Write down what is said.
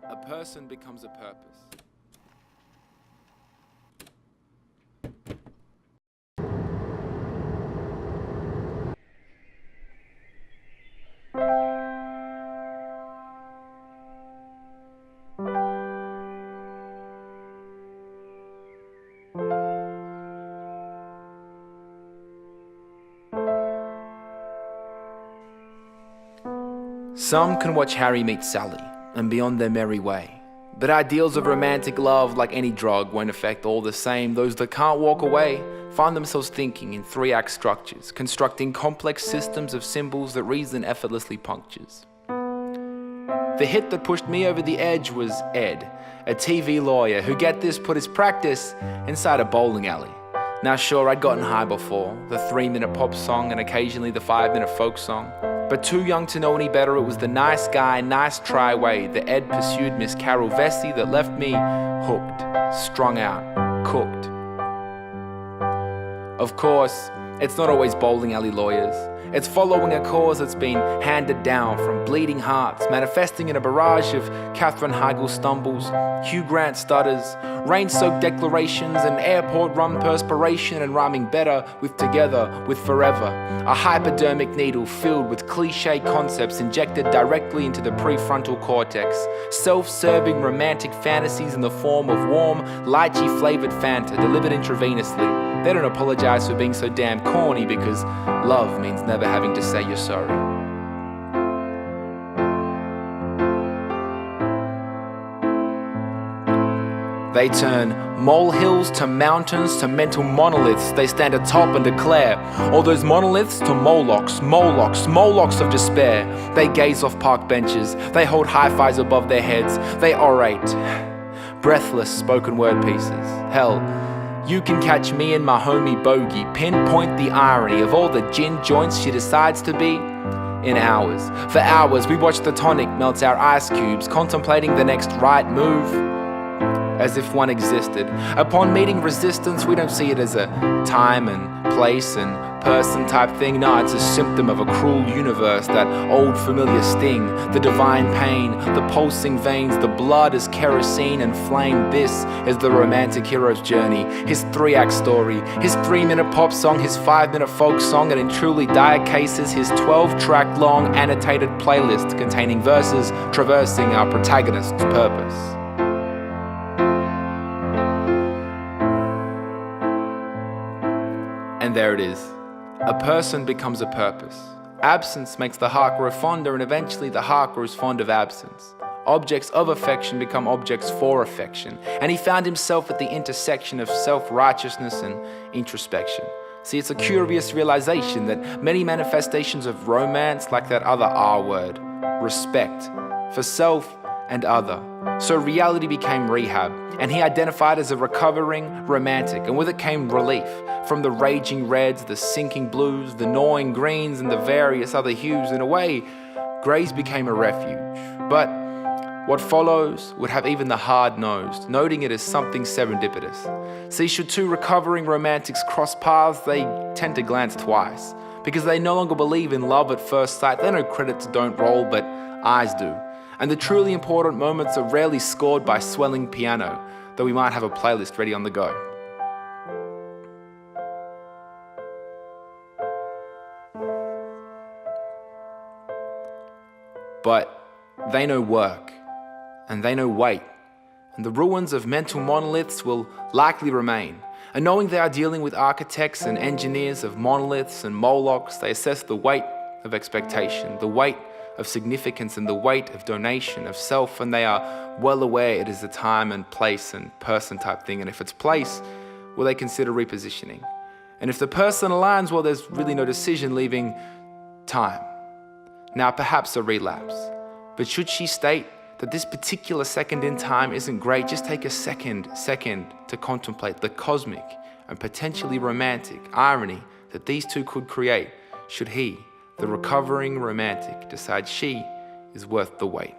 A person becomes a purpose. Some can watch Harry meet Sally and be on their merry way. But ideals of romantic love, like any drug, won't affect all the same. Those that can't walk away find themselves thinking in three-act structures, constructing complex systems of symbols that reason effortlessly punctures. The hit that pushed me over the edge was Ed, a TV lawyer who, get this, put his practice inside a bowling alley. Now sure, I'd gotten high before, the 3-minute pop song and occasionally the 5-minute folk song. But too young to know any better, it was the nice guy, nice try way that Ed pursued Miss Carol Vesey that left me hooked, strung out, cooked. Of course, it's not always bowling alley lawyers. It's following a cause that's been handed down from bleeding hearts, manifesting in a barrage of Katherine Heigl stumbles, Hugh Grant stutters, rain-soaked declarations, and airport run perspiration, and rhyming better with together, with forever. A hypodermic needle filled with cliche concepts injected directly into the prefrontal cortex. Self-serving romantic fantasies in the form of warm, lychee-flavored Fanta delivered intravenously. They don't apologize for being so damn corny because love means never having to say you're sorry. They turn molehills to mountains to mental monoliths. They stand atop and declare all those monoliths to Molochs, Molochs, Molochs of despair. They gaze off park benches. They hold hi-fis above their heads. They orate breathless spoken word pieces. Hell, you can catch me and my homie Bogey pinpoint the irony of all the gin joints she decides to be in hours. For hours we watch the tonic melt our ice cubes, contemplating the next right move as if one existed. Upon meeting resistance, we don't see it as a time and place and person type thing. No, it's a symptom of a cruel universe, that old familiar sting, the divine pain, the pulsing veins, the blood is kerosene and flame. This is the romantic hero's journey, his 3-act story, his 3-minute pop song, his 5-minute folk song, and in truly dire cases, his 12-track long annotated playlist containing verses traversing our protagonist's purpose. And there it is. A person becomes a purpose. Absence makes the heart grow fonder, and eventually the heart grows fond of absence. Objects of affection become objects for affection, and he found himself at the intersection of self-righteousness and introspection. See, it's a curious realization that many manifestations of romance, like that other R word, respect, for self and other. So reality became rehab, and he identified as a recovering romantic, and with it came relief from the raging reds, the sinking blues, the gnawing greens, and the various other hues. In a way, greys became a refuge. But what follows would have even the hard-nosed noting it as something serendipitous. See, should two recovering romantics cross paths, they tend to glance twice, because they no longer believe in love at first sight. They know credits don't roll, but eyes do. And the truly important moments are rarely scored by swelling piano, though we might have a playlist ready on the go. But they know work, and they know wait, and the ruins of mental monoliths will likely remain. And knowing they are dealing with architects and engineers of monoliths and Molochs, they assess the weight of expectation, the weight of significance, and the weight of donation, of self, and they are well aware it is a time and place and person type thing. And if it's place, well, they consider repositioning. And if the person aligns, well, there's really no decision, leaving time. Now, perhaps a relapse. But should she state that this particular second in time isn't great, just take a second to contemplate the cosmic and potentially romantic irony that these two could create, should he, the recovering romantic, decide she is worth the wait.